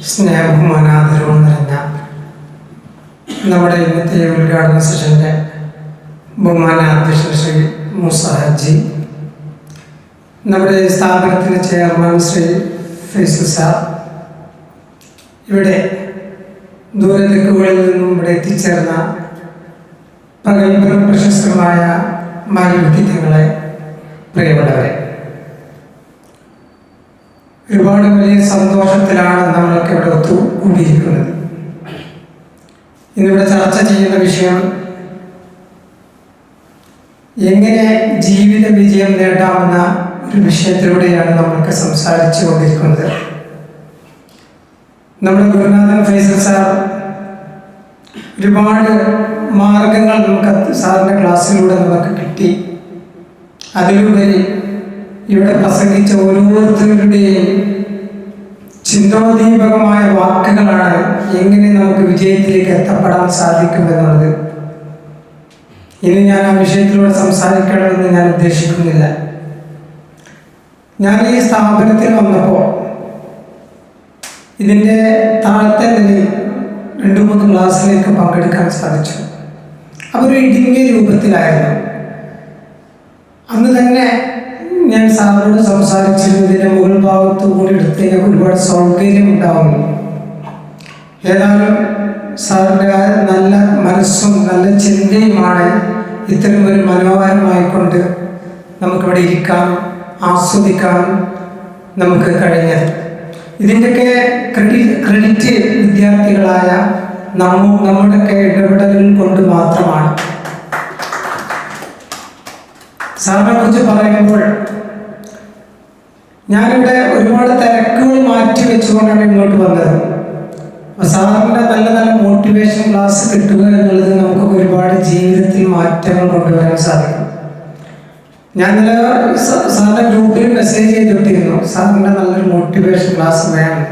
സ്നേഹവും അനാദരവും നിറഞ്ഞ നമ്മുടെ ഇന്നത്തെ ഉദ്ഘാടന സെഷൻ്റെ ബഹുമാന അധ്യക്ഷൻ ശ്രീ മൂസ ഹാജി, നമ്മുടെ സ്ഥാപനത്തിൻ്റെ ചെയർമാൻ ശ്രീ ഫൈസൽ സാർ, ഇവിടെ ദൂരദിക്കുകളിൽ നിന്നും ഇവിടെ എത്തിച്ചേർന്ന പ്രഗത്ഭരും പ്രശസ്തമായ വ്യക്തിത്വങ്ങളെ, പ്രിയപ്പെട്ടവരെ, ഒരുപാട് വലിയ സന്തോഷത്തിലാണ് നമ്മളൊക്കെ ഇവിടെ ഒത്തുകൂടിയിരിക്കുന്നത്. ഇന്നിവിടെ ചർച്ച ചെയ്യുന്ന വിഷയം എങ്ങനെ ജീവിത വിജയം നേടാമെന്ന ഒരു വിഷയത്തിലൂടെയാണ് നമ്മൾക്ക് സംസാരിച്ചു കൊണ്ടിരിക്കുന്നത്. നമ്മുടെ ഗുരുനാഥൻ ഫൈസൽ സാർ ഒരുപാട് മാർഗങ്ങൾ നമുക്ക് സാറിൻ്റെ ക്ലാസ്സിലൂടെ നമുക്ക് കിട്ടി. അതിലുപരി ഇവിടെ പ്രസംഗിച്ച ഓരോരുത്തരുടെയും ചിന്തോദ്ദീപകമായ വാക്കുകളാണ് എങ്ങനെ നമുക്ക് വിജയത്തിലേക്ക് എത്തപ്പെടാൻ സാധിക്കുമെന്നുള്ളത്. ഇനി ഞാൻ ആ വിഷയത്തിലൂടെ സംസാരിക്കണമെന്ന് ഞാൻ ഉദ്ദേശിക്കുന്നില്ല. ഞാൻ ഈ സ്ഥാപനത്തിൽ വന്നപ്പോൾ ഇതിൻ്റെ താഴത്തെ നിലയിൽ 2-3 ക്ലാസ്സിലേക്ക് പങ്കെടുക്കാൻ സാധിച്ചു. അപ്പോൾ ഒരു ഇടുങ്ങിയ രൂപത്തിലായിരുന്നു. അന്ന് തന്നെ ഞാൻ സാറിനോട് സംസാരിച്ചിരുന്നതിൻ്റെ മുകൾ ഭാഗത്തു കൂടി എടുത്ത് കഴിഞ്ഞാൽ ഒരുപാട് സൗകര്യം ഉണ്ടാവുന്നു. ഏതായാലും സാറിൻ്റെ നല്ല മനസ്സും നല്ല ചിന്തയുമാണ് ഇത്തരം ഒരു മനോഹരമായിക്കൊണ്ട് നമുക്കിവിടെ ഇരിക്കാനും ആസ്വദിക്കാനും നമുക്ക് കഴിഞ്ഞത്. ഇതിൻ്റെയൊക്കെ ക്രെഡിറ്റ് വിദ്യാർത്ഥികളായ നമ്മുടെയൊക്കെ ഇടപെടലുകൾ കൊണ്ട് മാത്രമാണ്. സാറിനെ കുറിച്ച് പറയുമ്പോൾ ഞാനിവിടെ ഒരുപാട് തിരക്കുകൾ മാറ്റി വെച്ചുകൊണ്ടാണ് ഇങ്ങോട്ട് വന്നത്. സാറിൻ്റെ നല്ല നല്ല മോട്ടിവേഷൻ ക്ലാസ് കിട്ടുക എന്നുള്ളത് നമുക്ക് ഒരുപാട് ജീവിതത്തിൽ മാറ്റങ്ങൾ കൊണ്ടുവരാൻ സാധിക്കും. ഞാൻ സാറിൻ്റെ ഗ്രൂപ്പിൽ മെസ്സേജ് ചെയ്തിട്ടിരുന്നു, സാറിൻ്റെ നല്ലൊരു മോട്ടിവേഷൻ ക്ലാസ് വേണം.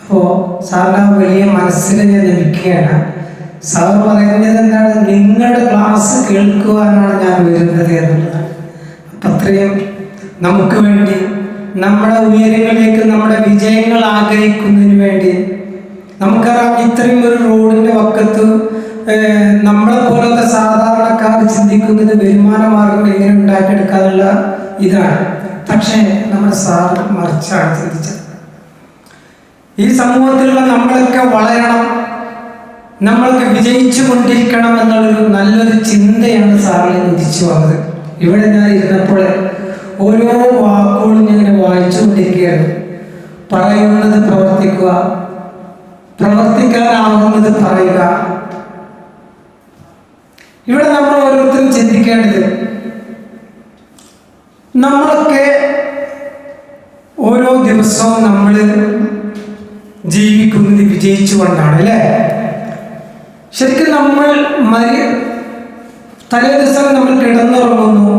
അപ്പോൾ സാറിൻ്റെ ആ വലിയ മനസ്സിനെ ഞാൻ ലഭിക്കുകയാണ്. സാർ പറയുന്നത് എന്താണ്, നിങ്ങളുടെ ക്ലാസ് കേൾക്കുവാനാണ് ഞാൻ വരുന്നത് എന്നുള്ളതാണ്. അപ്പം അത്രയും നമുക്ക് വേണ്ടി നമ്മുടെ ഉയരങ്ങളിലേക്ക് നമ്മുടെ വിജയങ്ങൾ ആഗ്രഹിക്കുന്നതിന് വേണ്ടി നമുക്കറിയാം, ഇത്രയും ഒരു റോഡിൻ്റെ വക്കത്ത് നമ്മളെ പോലത്തെ സാധാരണക്കാർ ചിന്തിക്കുന്നത് വരുമാന മാർഗം എങ്ങനെ ഉണ്ടാക്കിയെടുക്കാനുള്ള ഇതാണ്. പക്ഷേ നമ്മുടെ സാർ മറിച്ചാണ് ചിന്തിച്ചത്. ഈ സമൂഹത്തിലുള്ള നമ്മളൊക്കെ വളരണം, നമ്മൾക്ക് വിജയിച്ചു കൊണ്ടിരിക്കണം എന്നുള്ളൊരു നല്ലൊരു ചിന്തയാണ് സാറിൽ ഉദിച്ചു വന്നത്. ഇവിടെ ഞാൻ ഇരുന്നപ്പോൾ ഓരോ വാക്കുകളും ഇങ്ങനെ വായിച്ചുകൊണ്ടിരിക്കുകയാണ്. പറയുന്നത് പ്രവർത്തിക്കുക, പ്രവർത്തിക്കാനാവുന്നത് പറയുക. ഇവിടെ നമ്മൾ ഓരോരുത്തരും ചിന്തിക്കേണ്ടത്, നമ്മളൊക്കെ ഓരോ ദിവസവും നമ്മൾ ജീവിക്കുന്നത് വിജയിച്ചുകൊണ്ടാണ്, അല്ലേ? ശരിക്കും നമ്മൾ തലേ ദിവസം നമ്മൾ കിടന്നുറങ്ങുന്നു.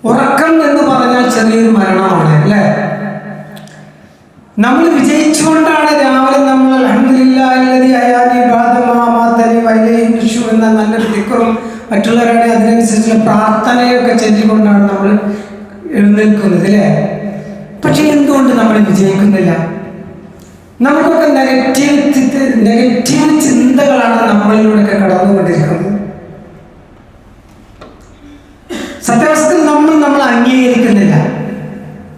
ഉറക്കം എന്ന് പറഞ്ഞാൽ ചെറിയൊരു മരണമാണ്, അല്ലേ? നമ്മൾ വിജയിച്ചുകൊണ്ടാണ് രാവിലെ നമ്മൾ അൽഹംദുലില്ലാഹി അയാനി ബാദമാമാതനി വൈലൈഹി നുശൂർ എന്ന നല്ലൊരു ദിക്റും മറ്റുള്ളവരുടെ അതിനനുസരിച്ചുള്ള പ്രാർത്ഥനയൊക്കെ ചൊല്ലിക്കൊണ്ടാണ് നമ്മൾ എഴുന്നേൽക്കുന്നത്, അല്ലേ? പക്ഷെ എന്തുകൊണ്ട് നമ്മൾ വിജയിക്കുന്നില്ല? നമുക്കൊക്കെ നെഗറ്റീവ് ചിന്തകളാണ് നമ്മളിലൂടെയൊക്കെ കടന്നുകൊണ്ടിരിക്കുന്നത്. സത്യാവസ്ഥയിൽ നമ്മൾ അംഗീകരിക്കുന്നില്ല,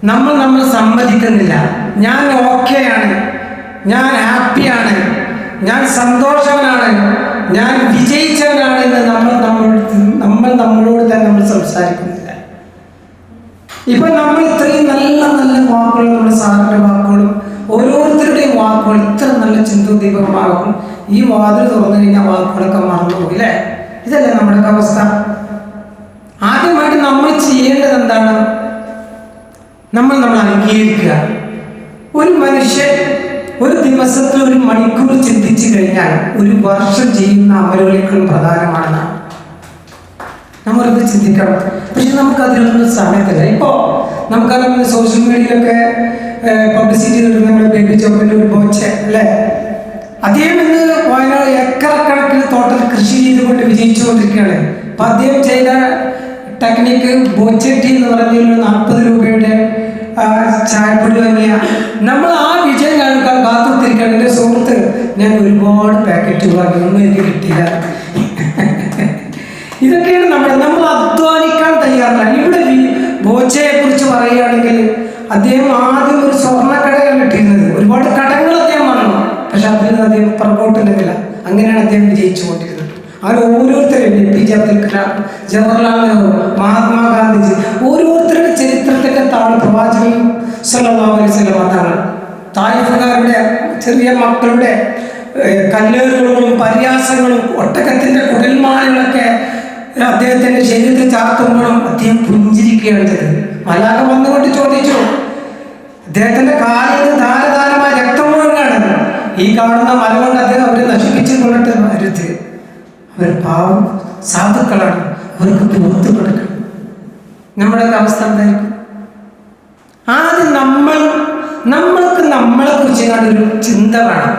നമ്മൾ സമ്മതിക്കുന്നില്ല. ഞാൻ ഓക്കെയാണ്, ഞാൻ ഹാപ്പിയാണ്, ഞാൻ സന്തോഷവാനാണ്, ഞാൻ വിജയിച്ചവനാണ് എന്ന് നമ്മളോട് തന്നെ നമ്മൾ സംസാരിക്കുന്നില്ല. ഇപ്പൊ നമ്മൾ ഇത്രയും നല്ല നല്ല വാക്കുകൾ, നമ്മുടെ സാറിൻ്റെ വാക്കുകളും ഓരോരുത്തരുടെയും വാക്കുകൾ ഇത്ര നല്ല ചിന്തോദ്ദീപകമാകും. ഈ വാതിൽ തുറന്നു കഴിഞ്ഞാൽ വാക്കുകളൊക്കെ മറന്നുപോയി, അല്ലേ? ഇതല്ലേ നമ്മുടെ അവസ്ഥ? ആദ്യമായിട്ട് നമ്മൾ ചെയ്യേണ്ടത് എന്താണ്? നമ്മൾ അംഗീകരിക്കുക. ഒരു മനുഷ്യൻ ഒരു ദിവസത്തിൽ 1 മണിക്കൂർ ചിന്തിച്ചു കഴിഞ്ഞാൽ 1 വർഷം ചെയ്യുന്ന അമലുകളേക്കാൾ പ്രധാനമാണ്. നമ്മളത് ചിന്തിക്കണം. പക്ഷെ നമുക്കതിനൊന്നും സമയത്തില്ല. ഇപ്പോൾ നമുക്കറിയാം, സോഷ്യൽ മീഡിയയിലൊക്കെ പബ്ലിസിറ്റി കിട്ടുന്ന നമ്മുടെ ബേബി ചോപ്പിൻ്റെ ഒരു ബോച്ച, അല്ലേ? അദ്ദേഹം ഇന്ന് വയനാട് ഏക്കറക്കണക്കിന് തോട്ടത്തിൽ കൃഷി ചെയ്തുകൊണ്ട് വിജയിച്ചുകൊണ്ടിരിക്കുകയാണ്. അപ്പം അദ്ദേഹം ചെയ്ത ടെക്നിക്ക് ബോച്ചട്ടി എന്ന് പറഞ്ഞൊരു 40 രൂപയുടെ ചായപ്പൊടി വാങ്ങിയ നമ്മൾ ആ വിജയം കാണിക്കാൻ കാത്തുത്തിരിക്കണം. എൻ്റെ സുഹൃത്ത് ഞാൻ ഒരുപാട് പാക്കറ്റ് വാങ്ങി, ഒന്നും എനിക്ക് കിട്ടിയില്ല. ഇതൊക്കെയാണ് നമ്മൾ അധ്വാനിക്കാൻ തയ്യാറല്ല. ഇവിടെ ബോച്ചയെ കുറിച്ച് പറയുകയാണെങ്കിൽ അദ്ദേഹം ആദ്യം ഒരു സ്വർണ്ണക്കടയാണ് കിട്ടിയിരുന്നത്. ഒരുപാട് കടങ്ങൾ അദ്ദേഹം വന്നു, പക്ഷെ അതിൽ നിന്ന് അദ്ദേഹം പുറകോട്ടില്ല. അങ്ങനെയാണ് അദ്ദേഹം വിജയിച്ചുകൊണ്ടിരുന്നത്. അങ്ങനെ ഓരോരുത്തരും APJ അബ്ദുൽ കലാം, ജവഹർലാൽ നെഹ്റു, മഹാത്മാഗാന്ധിജി, ഓരോരുത്തരുടെ ചരിത്രത്തിൻ്റെ താഴെ പ്രവാചകൻ സല്ലല്ലാഹു അലൈഹി വസല്ലം തങ്ങൾ തായിഫുകാരുടെ ചെറിയ മക്കളുടെ കല്ലേറുകളും പരിയാസങ്ങളും ഒട്ടകത്തിൻ്റെ കുടൽമാലകളൊക്കെ അദ്ദേഹത്തിൻ്റെ ശരീരത്തിൽ ചാർത്തുമ്പോഴും അദ്ദേഹം പുഞ്ചിരിക്കുകയാണ് ചെയ്തത്. മലാഖ വന്നുകൊണ്ട് ചോദിച്ചു, അദ്ദേഹത്തിൻ്റെ കാലിൽ നിന്ന് ധാരധാരമായ രക്തം മുഴുവനാണ്, ഈ കാണുന്ന മല കൊണ്ട് അദ്ദേഹം അവരെ നശിപ്പിച്ചു കൊണ്ടിട്ട് വരുത്, അവർ പാവം സാധുക്കളാണ്, അവർക്ക് പുറത്തു കൊടുക്കണം. നമ്മുടെയൊക്കെ അവസ്ഥ എന്തായിരിക്കും? ആദ്യം നമ്മൾക്ക് നമ്മളെ കുറിച്ച് ഒരു ചിന്ത വേണം.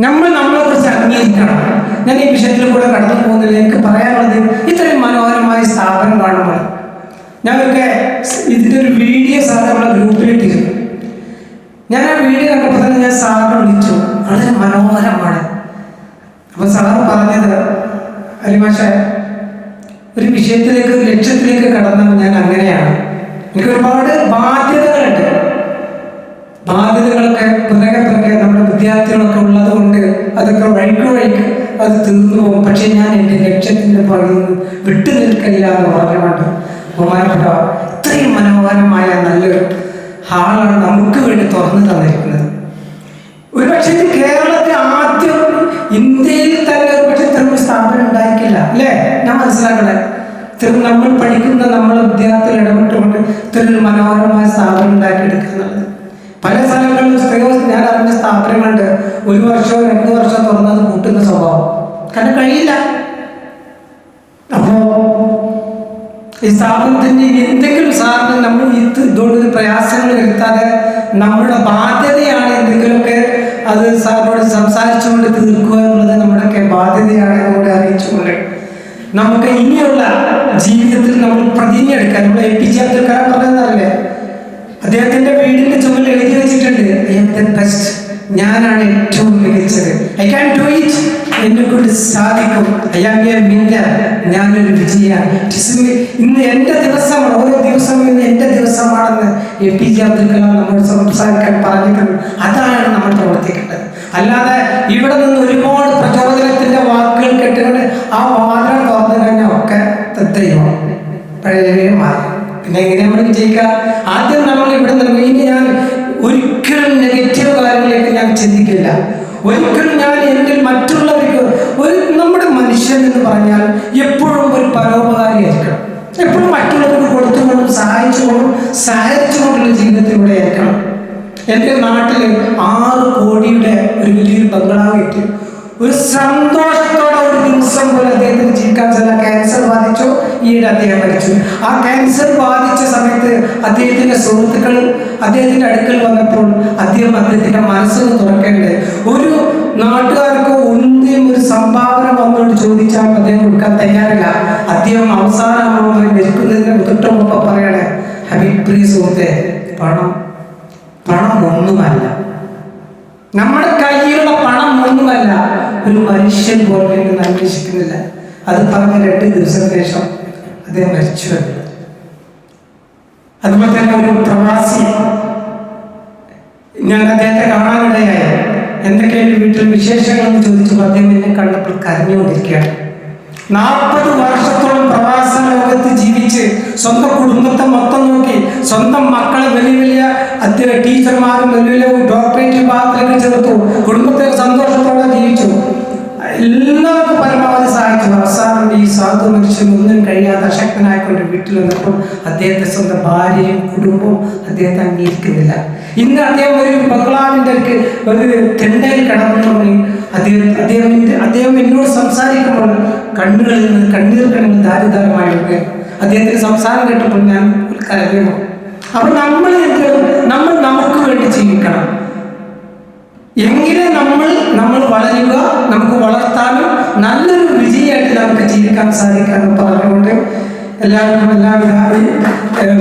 നമ്മളെ കുറിച്ച് അംഗീകരിക്കണം. ഞാൻ ഈ വിഷയത്തിൽ കൂടെ കടന്നു പോകുന്നില്ല. എനിക്ക് പറയാനുള്ളത്, ഇത്രയും മനോഹരമായ സ്ഥാപനം കാണുമ്പോൾ ഞങ്ങൾക്ക് ഇതിൻ്റെ ഒരു വീഡിയോ സാർ നമ്മളെ ഗ്രൂപ്പിലിട്ടിരുന്നു. ഞാൻ ആ വീഡിയോ കണ്ടപ്പോൾ തന്നെ ഞാൻ സാറിനെ വിളിച്ചു. വളരെ മനോഹരമാണ്. അപ്പോൾ സാറ് പറഞ്ഞത്, അലിമാഷേ, ഒരു വിഷയത്തിലേക്ക്, ഒരു ലക്ഷ്യത്തിലേക്ക് കടന്നപ്പോൾ ഞാൻ അങ്ങനെയാണ്. എനിക്ക് ഒരുപാട് ബാധ്യതകളുണ്ട്. ബാധ്യതകളൊക്കെ പിറകെ നമ്മുടെ വിദ്യാർത്ഥികളൊക്കെ ഉള്ളത് കൊണ്ട് അതൊക്കെ വഴിക്ക് അത് തീർന്നു പോകും. പക്ഷെ ഞാൻ എൻ്റെ ലക്ഷ്യത്തിൻ്റെ പുറകിൽ നിന്ന് വിട്ടു നിൽക്കില്ല എന്ന് പറഞ്ഞുകൊണ്ട് ബഹുമാനപ്പെട്ട ഇത്രയും മനോഹരമായ നല്ലൊരു ഹാളാണ് നമുക്ക് വേണ്ടി തുറന്നു തന്നിരിക്കുന്നത്. ഒരുപക്ഷെ ഇത് കേരളത്തിൽ ആദ്യം ഇന്ത്യയിൽ തന്നെ ഒരുപക്ഷെ ഇത്തരം സ്ഥാപനം ഉണ്ടായിരിക്കില്ല, അല്ലേ? ഞാൻ മനസ്സിലാക്കണേ. ഇത്തരം നമ്മൾ പഠിക്കുന്ന നമ്മളെ വിദ്യാർത്ഥികൾ ഇടപെട്ടുകൊണ്ട് ഇത്തരം മനോഹരമായ സ്ഥാപനം ഉണ്ടാക്കിയെടുക്കുന്നത്. പല സ്ഥലങ്ങളിലും ഞാൻ അറിഞ്ഞ സ്ഥാപനങ്ങളുണ്ട് 1 വർഷമോ 2 വർഷമോ തുറന്നത് കൂട്ടുന്ന സ്വഭാവം. കാരണം കഴിയില്ല. അപ്പോ ഈ സ്ഥാപനത്തിൻ്റെ എന്തെങ്കിലും സാറിന് നമ്മൾ ഇതുകൊണ്ട് പ്രയാസങ്ങൾ വരുത്താതെ നമ്മുടെ ബാധ്യതയാണ് എന്തെങ്കിലുമൊക്കെ അത് സാറിനോട് സംസാരിച്ചുകൊണ്ട് തീർക്കുക എന്നുള്ളത് നമ്മുടെയൊക്കെ ബാധ്യതയാണ് എന്നോട് അറിയിച്ചുകൊണ്ട് നമുക്ക് ഇനിയുള്ള ജീവിതത്തിൽ നമ്മൾ പ്രതിജ്ഞ എടുക്കാൻ. നമ്മുടെ APJ അബ്ദുൽ കലാം പറഞ്ഞതല്ലേ, അദ്ദേഹത്തിൻ്റെ വീടിൻ്റെ ചുമലിൽ എഴുതി വെച്ചിട്ടുണ്ട്, ഐ ആം ദ ബെസ്റ്റ്, ഞാനാണ് ഏറ്റവും മികച്ചത്, ഐ ക്യാൻ ഡു ഇറ്റ്, എന്നെ കൊണ്ട് സാധിക്കും, ഐ ആം എ വിന്നർ, ഞാനൊരു വിജയിയാണ്. ഇന്ന് എൻ്റെ ദിവസമാണ്, ഓരോ ദിവസവും ഇന്ന് എൻ്റെ ദിവസമാണെന്ന് APJ അബ്ദുൽ കലാം നമ്മോട് സംസാരിക്കാൻ പറഞ്ഞിട്ടുണ്ട്. അതാണ് നമ്മൾ പ്രവർത്തിക്കേണ്ടത്. അല്ലാതെ ഇവിടെ നിന്ന് ഒരുപാട് പ്രചോദനത്തിൻ്റെ വാക്കുകൾ കേട്ടുകൊണ്ട് ആ വാദം തുറന്നു കഴിഞ്ഞാൽ ഒക്കെ തദ്ദൈവം പഴയ മാറി. പിന്നെ എങ്ങനെ നമ്മൾ വിജയിക്കുക? ആദ്യം നമ്മൾ ഇവിടെ നിന്ന് ഇനി ഞാൻ ഒരിക്കലും നെഗറ്റീവ് കാര്യങ്ങളിലേക്ക് ഞാൻ ചിന്തിക്കില്ല. ഒരിക്കലും ഞാൻ എൻ്റെ മറ്റുള്ളവർക്ക് നമ്മുടെ മനുഷ്യൻ എന്ന് പറഞ്ഞാൽ എപ്പോഴും ഒരു പരോപകാരിയായിരിക്കണം. എപ്പോഴും മറ്റുള്ളവർക്ക് കൊടുത്തുകൊണ്ടും സഹായിച്ചുകൊണ്ടുള്ള ജീവിതത്തിലൂടെ ആയിരിക്കണം. എൻ്റെ നാട്ടിൽ 6 കോടിയുടെ ഒരു വലിയൊരു ബംഗ്ലാവ് കിട്ടി. ഒരു സന്തോഷത്തോടെ ഒരു ദിവസം പോലെ അദ്ദേഹത്തിന് ജീവിക്കാൻ സാധിക്കും. ക്യാൻസർ ബാധിച്ചു, ഈയിടെ അദ്ദേഹം മരിച്ചു. ആ ക്യാൻസർ ബാധിച്ച സമയത്ത് അദ്ദേഹത്തിൻ്റെ സുഹൃത്തുക്കൾ അദ്ദേഹത്തിൻ്റെ അടുക്കൽ വന്നപ്പോൾ അദ്ദേഹത്തിൻ്റെ മനസ്സൊന്ന് തുറക്കേണ്ടത്. ഒരു നാട്ടുകാർക്ക് ഒന്നിനും ഒരു സംഭാവന വന്നുകൊണ്ട് ചോദിച്ചാൽ അദ്ദേഹം കൊടുക്കാൻ തയ്യാറില്ല. അദ്ദേഹം അവസാനമായി മരിക്കുന്നതിന് തൊട്ട് മുമ്പ് പറയണേ, ഹബീബ് പ്രിയ സുഹൃത്തെ, പണം ഒന്നുമല്ല, നമ്മുടെ കയ്യിലുള്ള പണം ഒന്നുമല്ല, ഒരു മനുഷ്യൻ പോലെ എന്ന് അന്വേഷിക്കുന്നില്ല. അത് പറഞ്ഞ 2 ദിവസത്തിന് ശേഷം അദ്ദേഹം മരിച്ചു. അതുപോലെ തന്നെ ഒരു പ്രവാസി, ഞാൻ അദ്ദേഹത്തെ കാണാനിടയായി. എന്തൊക്കെയാണ് വീട്ടിൽ വിശേഷങ്ങളെന്ന് ചോദിച്ചപ്പോൾ അദ്ദേഹം എന്നെ കണ്ടപ്പോൾ കരഞ്ഞുകൊണ്ടിരിക്കുകയാണ്. 40 വർഷത്തോളം പ്രവാസ ലോകത്ത് ജീവിച്ച് സ്വന്തം കുടുംബത്തെ മൊത്തം നോക്കി, സ്വന്തം മക്കളെ വലിയ ടീച്ചർമാരും വലിയ ഡോക്ടറേറ്റ് വിഭാഗത്തിലേക്ക് ചേർത്തു, കുടുംബത്തെ സന്തോഷത്തോടെ ജീവിച്ചു, എല്ലാവർക്കും പരമാവധി സഹായിച്ചു. അവസാനം ഈ സാധു മനുഷ്യൻ ഒന്നും കഴിയാതെ അശക്തനായിക്കൊണ്ട് വീട്ടിൽ വന്നപ്പോൾ അദ്ദേഹത്തെ സ്വന്തം ഭാര്യയും കുടുംബവും അദ്ദേഹത്തെ അംഗീകരിക്കുന്നില്ല. ഇന്ന് അദ്ദേഹം ഒരു ബംഗ്ലാവിൻ്റെ ഒരു തെണ്ടയിൽ കടന്നു. അദ്ദേഹം എന്നോട് സംസാരിക്കുമ്പോൾ കണ്ണുകളിൽ നിന്ന് കണ്ണീർ ധാരിധാരമായി അദ്ദേഹത്തിൻ്റെ സംസാരം കേട്ടപ്പോൾ ഞാൻ കരയുന്നു. അപ്പോൾ നമ്മൾ നമുക്ക് വേണ്ടി ജീവിക്കണം. എങ്ങനെ നമ്മൾ വളരുക, നമുക്ക് വളർത്താനും നല്ലൊരു വിജയമായിട്ട് നമുക്ക് ജീവിക്കാൻ സാധിക്കാമെന്ന് പറഞ്ഞുകൊണ്ട് എല്ലാവർക്കും എല്ലാവിധ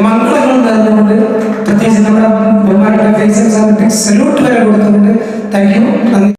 മംഗളങ്ങളും നേർന്നുകൊണ്ട് പ്രത്യേകിച്ച് നമ്മുടെ ബഹുമാനപ്പെട്ട ഫേസൽ സാറിന് സല്യൂട്ട് വരെ കൊടുത്തുകൊണ്ട് താങ്ക് യു, നന്ദി.